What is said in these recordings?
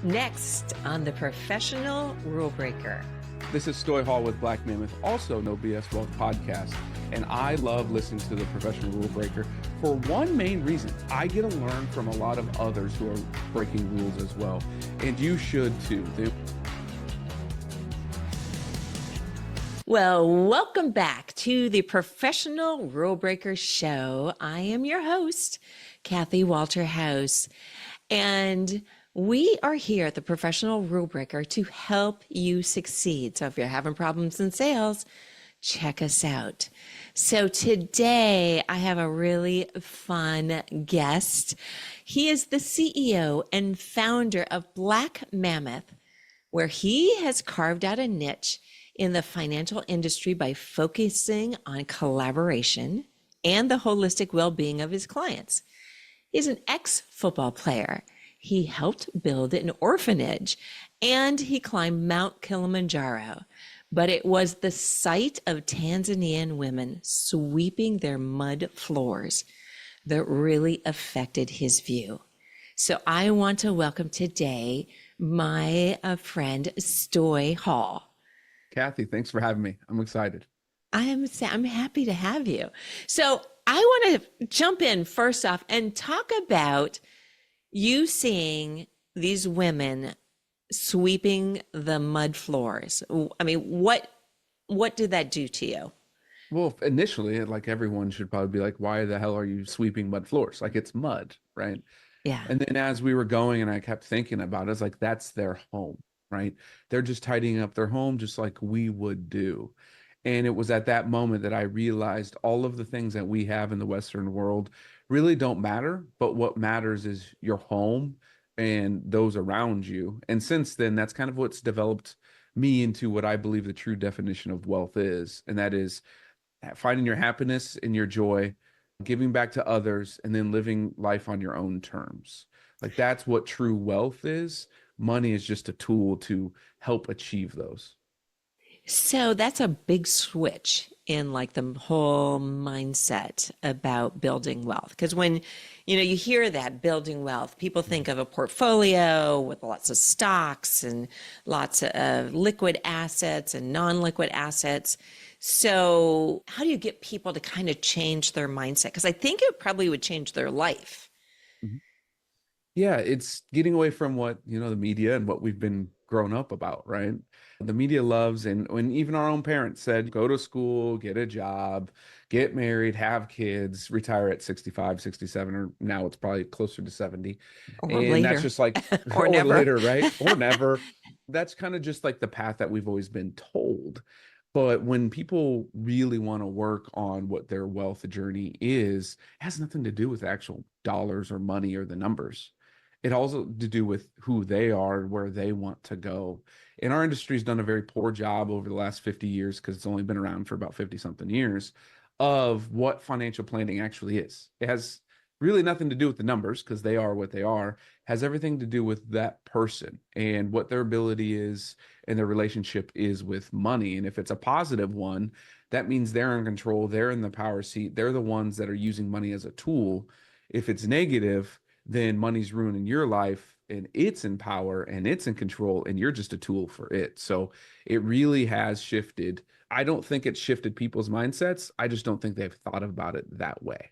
Next on The Professional Rule Breaker. This is Stoy Hall with Black Mammoth, also No BS Wealth podcast. And I love listening to the Professional Rule Breaker for one main reason. I get to learn from a lot of others who are breaking rules as well. And you should too. Well, welcome back to the Professional Rule Breaker Show. I am your host, Kathy Walterhouse, and we are here at the Professional Rule Breaker to help you succeed. So if you're having problems in sales, check us out. So today I have a really fun guest. He is the CEO and founder of Black Mammoth, where he has carved out a niche in the financial industry by focusing on collaboration and the holistic well-being of his clients. He's an ex-football player. He helped build an orphanage and he climbed Mount Kilimanjaro. But it was the sight of Tanzanian women sweeping their mud floors that really affected his view. So I want to welcome today my friend Stoy Hall. Kathy, thanks for having me. I'm excited. I'm happy to have you. So I want to jump in first off and talk about you seeing these women sweeping the mud floors. I mean, what did that do to you? Well, initially, like everyone should probably be like, why the hell are you sweeping mud floors? Like it's mud, right? Yeah. And then as we were going and I kept thinking about it, it's like, that's their home, right? They're just tidying up their home just like we would do. And it was at that moment that I realized all of the things that we have in the Western world really don't matter, but what matters is your home and those around you. And since then, that's kind of what's developed me into what I believe the true definition of wealth is. And that is finding your happiness and your joy, giving back to others, and then living life on your own terms. Like that's what true wealth is. Money is just a tool to help achieve those. So that's a big switch in like the whole mindset about building wealth. Because when, you hear that building wealth, people think of a portfolio with lots of stocks and lots of liquid assets and non-liquid assets. So how do you get people to kind of change their mindset? Because I think it probably would change their life. Mhm. Yeah, it's getting away from what, the media and what we've been grown up about, right? The media loves, and when even our own parents said, go to school, get a job, get married, have kids, retire at 65, 67, or now it's probably closer to 70. Or And that's later, just like, or or never. later, right? Or never. That's kind of just like the path that we've always been told. But when people really want to work on what their wealth journey is, it has nothing to do with actual dollars or money or the numbers. It also to do with who they are and where they want to go. And our industry's done a very poor job over the last 50 years, because it's only been around for about 50 something years, of what financial planning actually is. It has really nothing to do with the numbers, because they are what they are. It has everything to do with that person and what their ability is and their relationship is with money. And if it's a positive one, that means they're in control, they're in the power seat, they're the ones that are using money as a tool. If it's negative, then money's ruining your life and it's in power and it's in control and you're just a tool for it. So it really has shifted. I don't think it's shifted people's mindsets. I just don't think they've thought about it that way.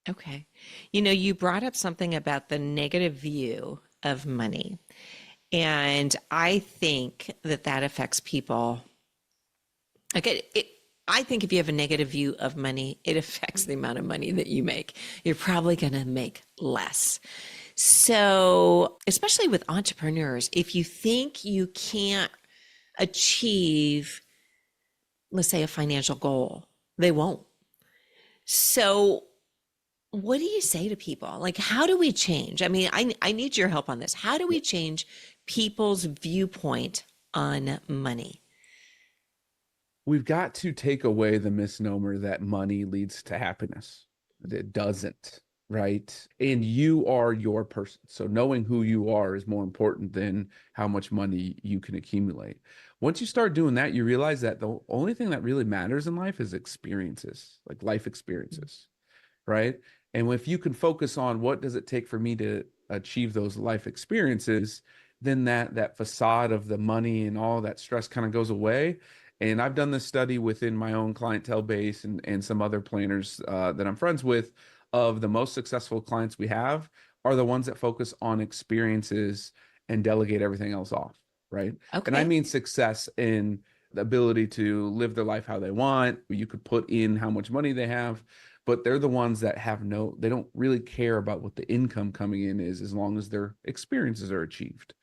Okay. You brought up something about the negative view of money. And I think that that affects people. I think if you have a negative view of money, it affects the amount of money that you make. You're probably going to make less. So, especially with entrepreneurs, if you think you can't achieve, let's say, a financial goal, they won't. So, what do you say to people? Like, how do we change? I mean, I need your help on this. How do we change people's viewpoint on money? We've got to take away the misnomer that money leads to happiness. It doesn't, right? And you are your person. So knowing who you are is more important than how much money you can accumulate. Once you start doing that, you realize that the only thing that really matters in life is experiences, like life experiences, right? And if you can focus on what does it take for me to achieve those life experiences, then that facade of the money and all that stress kind of goes away. And I've done this study within my own clientele base and some other planners that I'm friends with, of the most successful clients we have are the ones that focus on experiences and delegate everything else off, right? And I Okay. mean success in the ability to live their life how they want. You could put in how much money they have, but they're the ones that have they don't really care about what the income coming in is, as long as their experiences are achieved.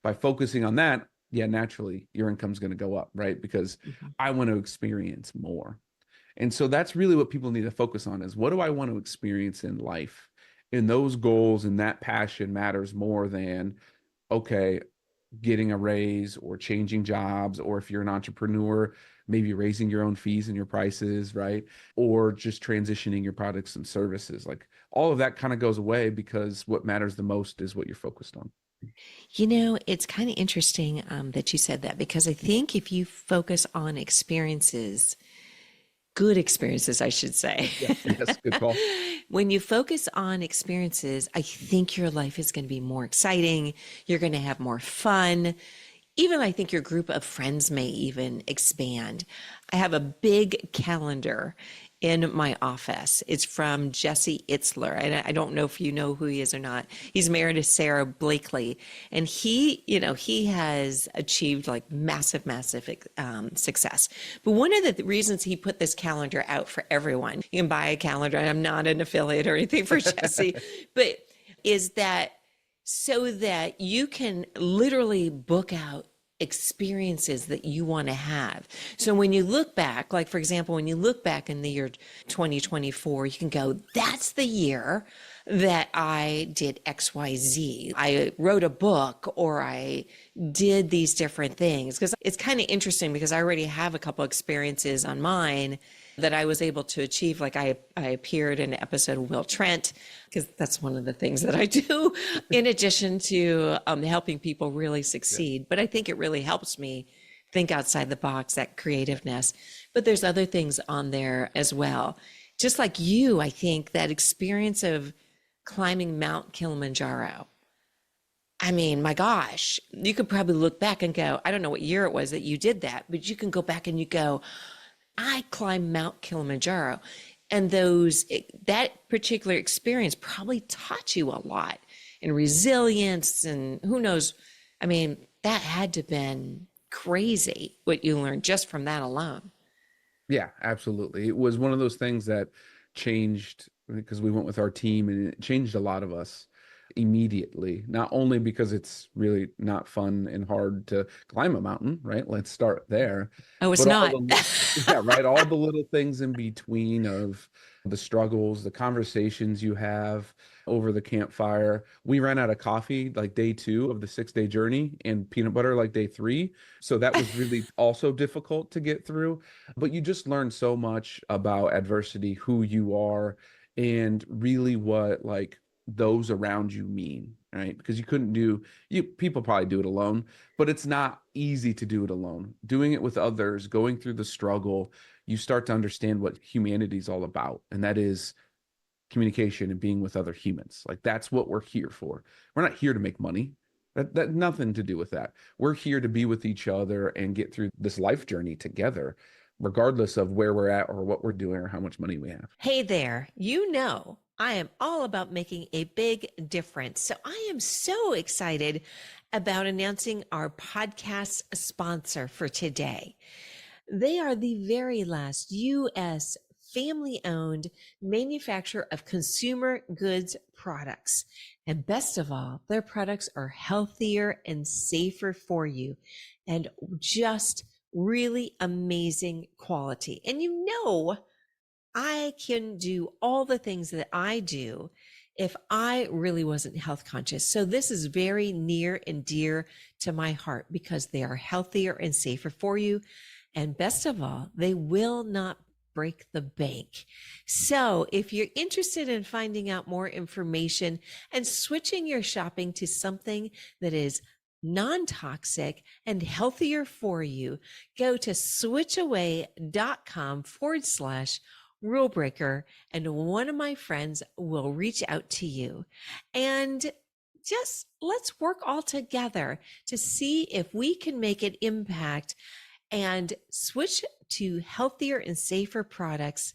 By focusing on that, yeah, naturally your income's going to go up, right? Because Mhm. I want to experience more. And so that's really what people need to focus on, is what do I want to experience in life? And those goals and that passion matters more than, okay, getting a raise or changing jobs, or if you're an entrepreneur, maybe raising your own fees and your prices, right? Or just transitioning your products and services. Like all of that kind of goes away, because what matters the most is what you're focused on. It's kind of interesting that you said that, because I think if you focus on experiences, good experiences, I should say. Yeah. Yes, good call. When you focus on experiences, I think your life is going to be more exciting. You're going to have more fun. Even I think your group of friends may even expand. I have a big calendar in my office. It's from Jesse Itzler. And I don't know if you know who he is or not. He's married to Sarah Blakely. And he has achieved like massive, massive success. But one of the reasons he put this calendar out for everyone, you can buy a calendar. I'm not an affiliate or anything for Jesse, but is that so that you can literally book out experiences that you want to have. So when you look back, like for example, when you look back in the year 2024, you can go, that's the year that I did XYZ. I wrote a book, or I did these different things. Because it's kind of interesting, because I already have a couple experiences on mine that I was able to achieve. Like I appeared in an episode of Will Trent, because that's one of the things that I do in addition to helping people really Yeah. succeed. But I think it really helps me think outside the box, that creativeness. But there's other things on there as well. Just like you, I think that experience of climbing Mount Kilimanjaro. I mean, my gosh, you could probably look back and go, I don't know what year it was that you did that, but you can go back and you go, I climbed Mount Kilimanjaro. And that particular experience probably taught you a lot in resilience, and who knows. I mean, that had to have been crazy what you learned just from that alone. Yeah, absolutely. It was one of those things that changed, because we went with our team, and it changed a lot of us immediately. Not only because it's really not fun and hard to climb a mountain, right? Let's start there. Oh, it's But all not. the yeah, right, all the little things in between, of the struggles, the conversations you have over the campfire. We ran out of coffee like day 2 of the 6-day journey, and peanut butter like day 3. So that was really also difficult to get through. But you just learn so much about adversity, who you are, and really what like those around you mean, right? Because you couldn't do you people probably do it alone, but it's not easy to do it alone. Doing it with others, going through the struggle, you start to understand what humanity is all about, and that is communication and being with other humans. Like that's what we're here for. We're not here to make money. That nothing to do with that. We're here to be with each other and get through this life journey together, regardless of where we're at or what we're doing or how much money we have. Hey there, I am all about making a big difference. So I am so excited about announcing our podcast sponsor for today. They are the very last U.S. family owned manufacturer of consumer goods products. And best of all, their products are healthier and safer for you, and just really amazing quality. And I can do all the things that I do if I really wasn't health conscious. So this is very near and dear to my heart, because they are healthier and safer for you. And best of all, they will not break the bank. So if you're interested in finding out more information and switching your shopping to something that is non-toxic and healthier for you, go to switchaway.com/rule breaker, and one of my friends will reach out to you. And just let's work all together to see if we can make an impact and switch to healthier and safer products.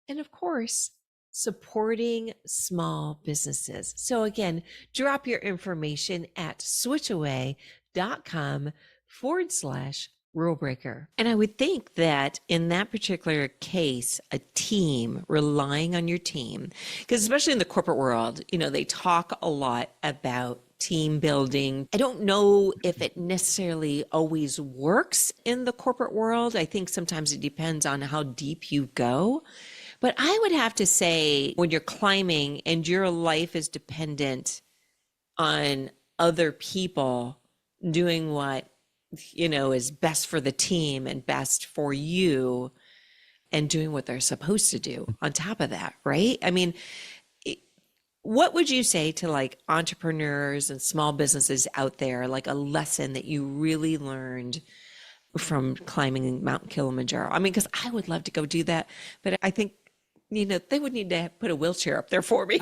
And of course, supporting small businesses. So again, drop your information at switchaway.com/rule breaker. And I would think that in that particular case, a team, relying on your team, because especially in the corporate world, they talk a lot about team building. I don't know if it necessarily always works in the corporate world. I think sometimes it depends on how deep you go. But I would have to say, when you're climbing and your life is dependent on other people doing what, is best for the team and best for you and doing what they're supposed to do on top of that, right? I mean, what would you say to like entrepreneurs and small businesses out there, like a lesson that you really learned from climbing Mount Kilimanjaro? I mean, because I would love to go do that, but I think, they would need to put a wheelchair up there for me.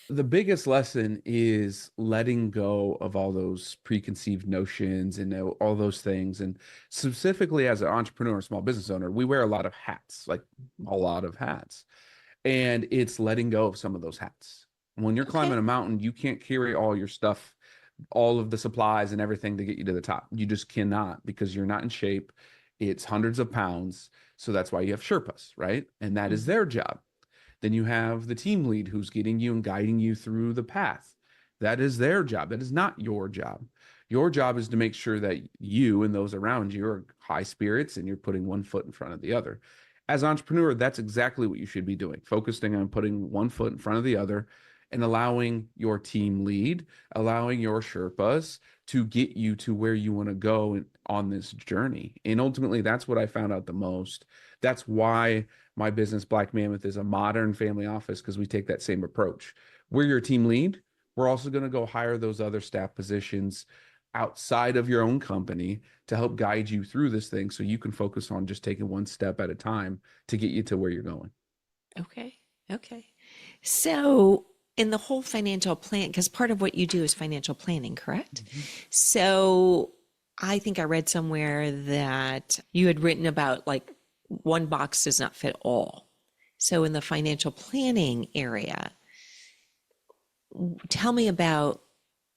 The biggest lesson is letting go of all those preconceived notions and all those things. And specifically as an entrepreneur or small business owner, we wear a lot of hats, like a lot of hats. And it's letting go of some of those hats. When you're climbing Okay. a mountain, you can't carry all your stuff, all of the supplies and everything to get you to the top. You just cannot, because you're not in shape. It's hundreds of pounds. So that's why you have Sherpas, right? And that is Mhm. their job. Then you have the team lead who's getting you and guiding you through the path. That is their job. That is not your job. Your job is to make sure that you and those around you are high spirits and you're putting one foot in front of the other. As an entrepreneur, that's exactly what you should be doing, focusing on putting one foot in front of the other and allowing your team lead, allowing your Sherpas to get you to where you want to go on this journey. And ultimately, that's what I found out the most. That's why my business, Black Mammoth, is a modern family office, because we take that same approach. We're your team lead. We're also going to go hire those other staff positions outside of your own company to help guide you through this thing so you can focus on just taking one step at a time to get you to where you're going. Okay. Okay. So, in the whole financial plan, because part of what you do is financial planning, correct? Mhm. So, I think I read somewhere that you had written about like one box does not fit all. So, in the financial planning area, tell me about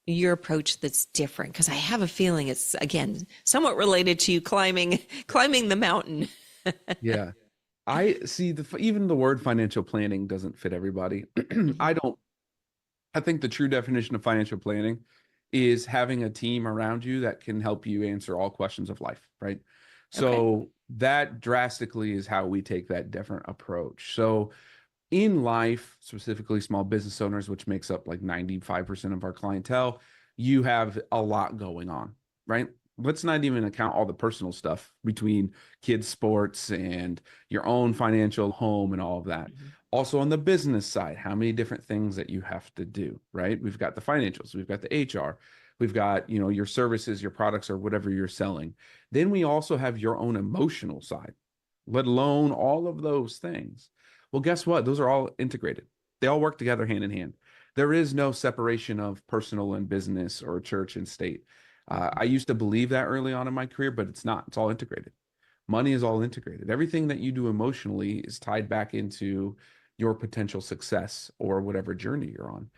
your approach that's different, because I have a feeling it's again somewhat related to climbing the mountain. Yeah. I see even the word financial planning doesn't fit everybody. I Mhm. don't I think the true definition of financial planning is having a team around you that can help you answer all questions of life, right? Okay. So that drastically is how we take that different approach. So in life, specifically small business owners, which makes up like 95% of our clientele, you have a lot going on, right? Let's not even account all the personal stuff between kids' sports and your own financial home and all of that. Mhm. Also, on the business side, how many different things that you have to do, right? We've got the financials, we've got the HR, we've got, your services, your products, or whatever you're selling. Then we also have your own emotional side, let alone all of those things. Well, guess what? Those are all integrated. They all work together hand in hand. There is no separation of personal and business or church and state. I used to believe that early on in my career, but it's not. It's all integrated. Money is all integrated. Everything that you do emotionally is tied back into your potential success or whatever journey you're on.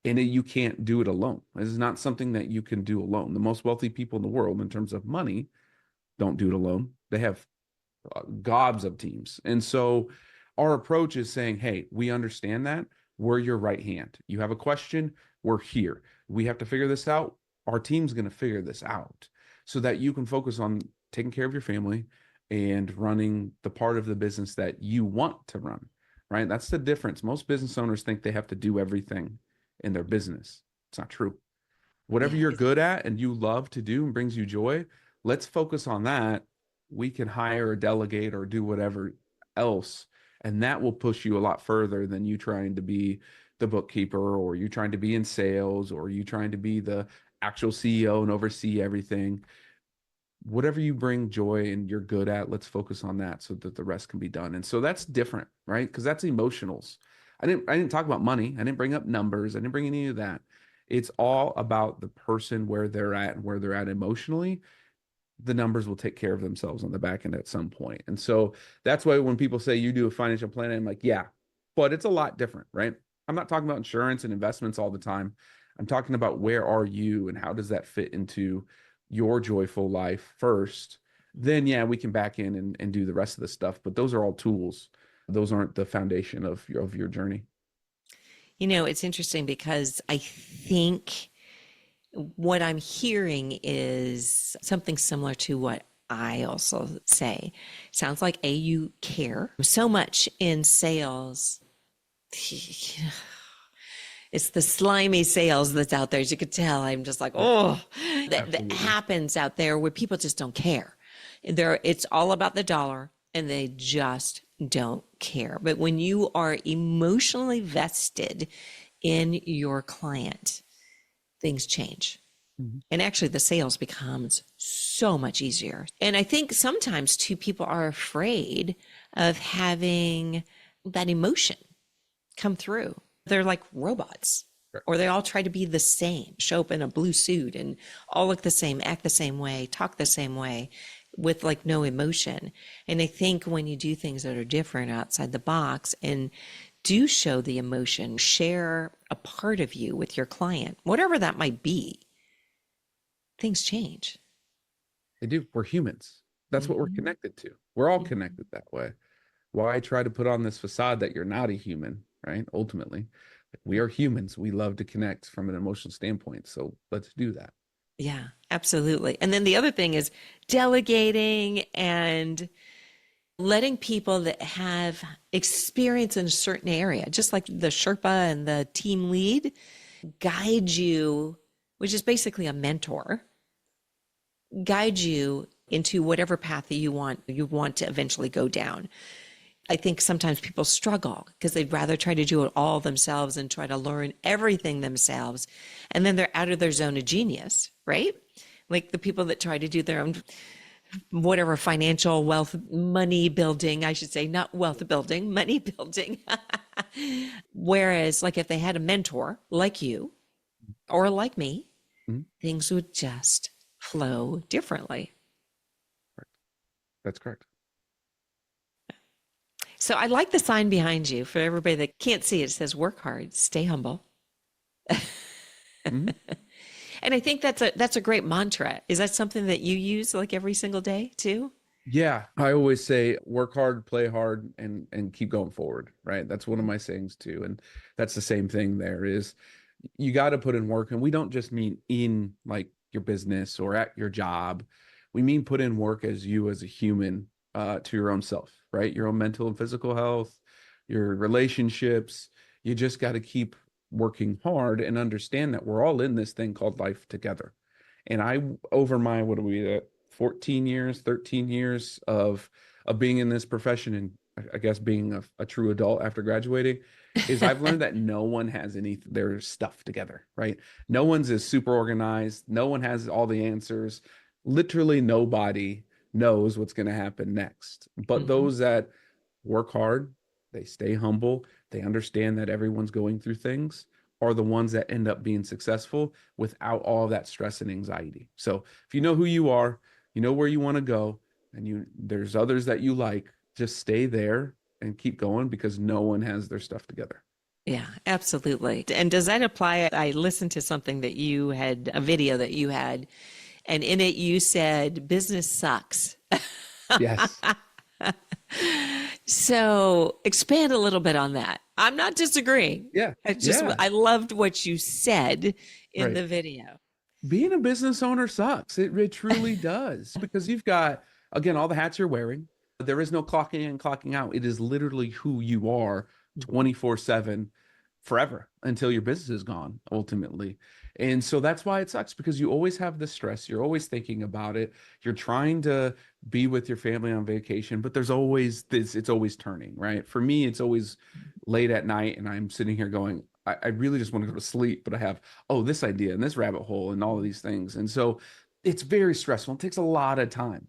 And you can't do it alone. This is not something that you can do alone. The most wealthy people in the world, in terms of money, don't do it alone. They have gobs of teams. And so our approach is saying, hey, we understand that. We're your right hand. You have a question, we're here. We have to figure this out. Our team's going to figure this out so that you can focus on taking care of your family and running the part of the business that you want to run, right? That's the difference. Most business owners think they have to do everything in their business. It's not true. Whatever Yeah. you're good at and you love to do and brings you joy, let's focus on that. We can hire or delegate or do whatever else. And that will push you a lot further than you trying to be the bookkeeper or you trying to be in sales or you trying to be the actual CEO and oversee everything. Whatever you bring joy and you're good at, let's focus on that so that the rest can be done. And so that's different, right? Because that's emotionals. I didn't talk about money. I didn't bring up numbers. I didn't bring any of that. It's all about the person, where they're at and where they're at emotionally. The numbers will take care of themselves on the back end at some point. And so that's why when people say you do a financial plan, I'm like, yeah, but it's a lot different, right? I'm not talking about insurance and investments all the time. I'm talking about where are you and how does that fit into your joyful life first. Then, yeah, we can back in and do the rest of the stuff. But those are all tools. Those aren't the foundation of your journey. It's interesting because I think what I'm hearing is something similar to what I also say. Sounds like you care so much in sales. It's the slimy sales that's out there. As you could tell, I'm just like, oh, that happens out there where people just don't care. It's all about the dollar and they just don't care. But when you are emotionally vested in your client, things change. Mhm. And actually, the sales becomes so much easier. And I think sometimes too, people are afraid of having that emotion come through. They're like robots, Sure. or they all try to be the same, show up in a blue suit and all look the same, act the same way, talk the same way with like no emotion. And I think when you do things that are different outside the box and do show the emotion, share a part of you with your client, whatever that might be, things change. They do. We're humans. That's what we're Mhm. connected to. We're all connected that way. Why try to put on this facade that you're not a human, right? Ultimately, we are humans. We love to connect from an emotional standpoint. So let's do that. Yeah, absolutely. And then the other thing is delegating and letting people that have experience in a certain area, just like the Sherpa and the team lead, guide you, which is basically a mentor, guide you into whatever path that you want to eventually go down. I think sometimes people struggle because they'd rather try to do it all themselves and try to learn everything themselves. And then they're out of their zone of genius, right? Like the people that try to do their own, whatever financial wealth, money building, I should say, not wealth building, money building. Whereas, like if they had a mentor like you or like me, Mhm. things would just flow differently. Correct. That's correct. So I like the sign behind you for everybody that can't see it. It says work hard, stay humble. Mhm. And I think that's a great mantra. Is that something that you use like every single day too? Yeah, I always say work hard, play hard, and keep going forward, right? That's one of my sayings too. And that's the same thing there is you got to put in work. And we don't just mean in like your business or at your job. We mean put in work as you as a human to your own self, right? Your own mental and physical health, your relationships. You just got to keep working hard and understand that we're all in this thing called life together. And over my, what are we at, 14 years, 13 years of being in this profession and I guess being a true adult after graduating, is I've learned that no one has their stuff together, right? No one's is super organized. No one has all the answers. Literally nobody knows what's going to happen next. But Mhm. those that work hard, they stay humble, they understand that everyone's going through things, are the ones that end up being successful without all of that stress and anxiety. So if you know who you are, you know where you want to go, and there's others that you like, just stay there and keep going because no one has their stuff together. Yeah, absolutely. And does that apply? I listened to something that you had, a video that you had, and in it you said business sucks. Yes. So expand a little bit on that. I'm not disagreeing. Yeah. Yeah. I loved what you said in Right. the video. Being a business owner sucks. It truly does because you've got, again, all the hats you're wearing. There is no clocking in, clocking out. It is literally who you are 24/7 forever until your business is gone, ultimately. And so that's why it sucks because you always have the stress. You're always thinking about it. You're trying to be with your family on vacation, but there's always this, it's always turning, right? For me, it's always late at night and I'm sitting here going, I really just want to go to sleep, but I have, oh, this idea and this rabbit hole and all of these things. And so it's very stressful. It takes a lot of time,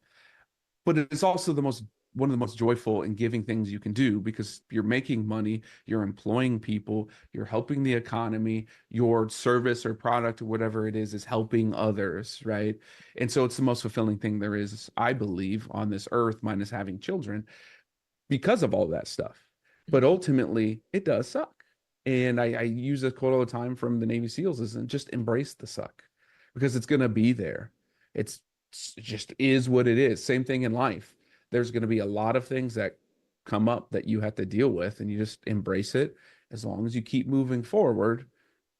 but it's also the most one of the most joyful and giving things you can do, because you're making money, you're employing people, you're helping the economy, your service or product or whatever it is helping others, right? And so it's the most fulfilling thing there is, I believe, on this earth, minus having children, because of all that stuff. But ultimately, it does suck. And I use a quote all the time from the Navy SEALs, isn't just embrace the suck, because it's going to be there. It just is what it is. Same thing in life. There's going to be a lot of things that come up that you have to deal with, and you just embrace it. As long as you keep moving forward,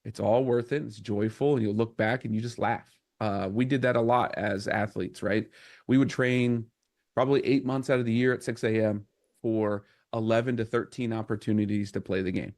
it's all worth it. It's joyful, and you'll look back and you just laugh. We did that a lot as athletes, right? We would train probably 8 months out of the year at 6 a.m. for 11 to 13 opportunities to play the game,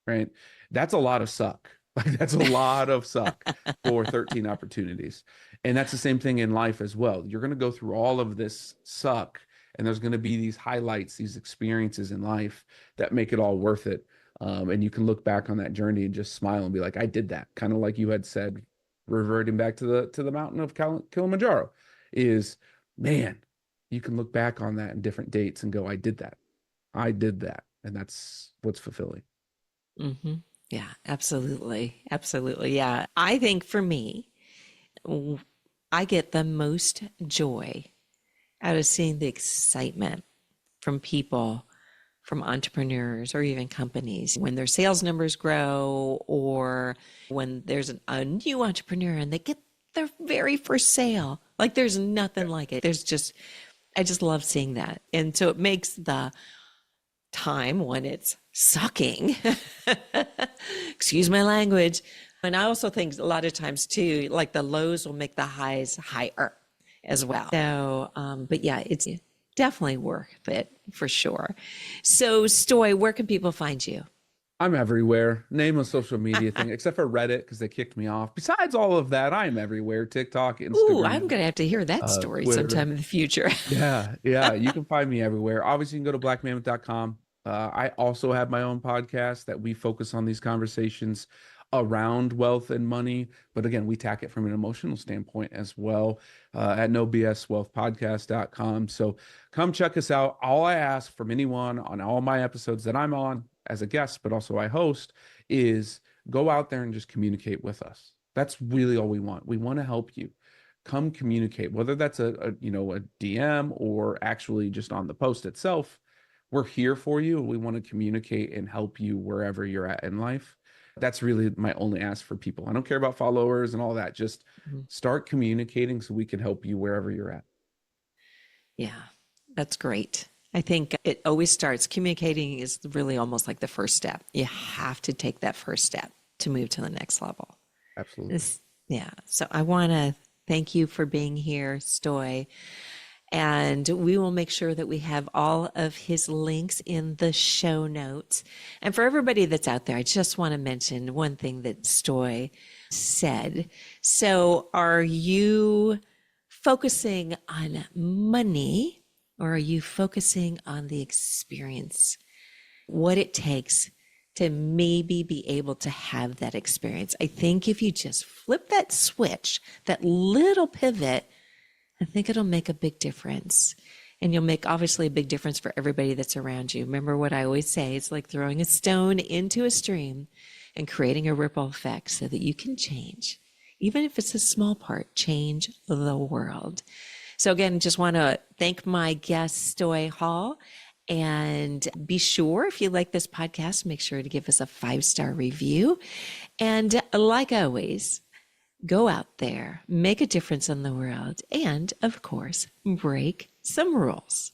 right? That's a lot of suck. Like, that's a lot of suck for 13 opportunities. And that's the same thing in life as well. You're going to go through all of this suck, and there's going to be these highlights, these experiences in life that make it all worth it. And you can look back on that journey and just smile and be like, I did that. Kind of like you had said, reverting back to the mountain of Kilimanjaro, is, man, you can look back on that in different dates and go, I did that. I did that. And that's what's fulfilling. Mm-hmm. Yeah, absolutely. Absolutely. Yeah. I think for me, I get the most joy out of seeing the excitement from people, from entrepreneurs or even companies, when their sales numbers grow, or when there's a new entrepreneur and they get their very first sale. Like, there's nothing like it. I just love seeing that. And so it makes the time when it's sucking, excuse my language. And I also think a lot of times too, like, the lows will make the highs higher as well. So, but yeah, it's definitely worth it for sure. So, Stoy, where can people find you? I'm everywhere. Name a social media thing, except for Reddit, because they kicked me off. Besides all of that, I'm everywhere. TikTok, Ooh, I'm Instagram, going to have to hear that story Twitter. sometime in the future. Yeah. You can find me everywhere. Obviously, you can go to blackmammoth.com. I also have my own podcast that we focus on these conversations around wealth and money. But again, we tack it from an emotional standpoint as well, at nobswealthpodcast.com. So come check us out. All I ask from anyone on all my episodes that I'm on as a guest, but also I host, is go out there and just communicate with us. That's really all we want. We want to help you. Come communicate, whether that's a DM or actually just on the post itself. We're here for you. We want to communicate and help you wherever you're at in life. That's really my only ask for people. I don't care about followers and all that. Just start communicating so we can help you wherever you're at. Yeah, that's great. I think it always starts, communicating is really almost like the first step. You have to take that first step to move to the next level. Absolutely. Yeah. So I want to thank you for being here, Stoy. And we will make sure that we have all of his links in the show notes. And for everybody that's out there, I just want to mention one thing that Stoy said. So, are you focusing on money, or are you focusing on the experience? What it takes to maybe be able to have that experience. I think if you just flip that switch, that little pivot, I think it'll make a big difference. And you'll make obviously a big difference for everybody that's around you. Remember what I always say, it's like throwing a stone into a stream and creating a ripple effect so that you can change, even if it's a small part, change the world. So again, just want to thank my guest, Stoy Hall. And be sure, if you like this podcast, make sure to give us a 5-star review. And like always, go out there, make a difference in the world, and of course, break some rules.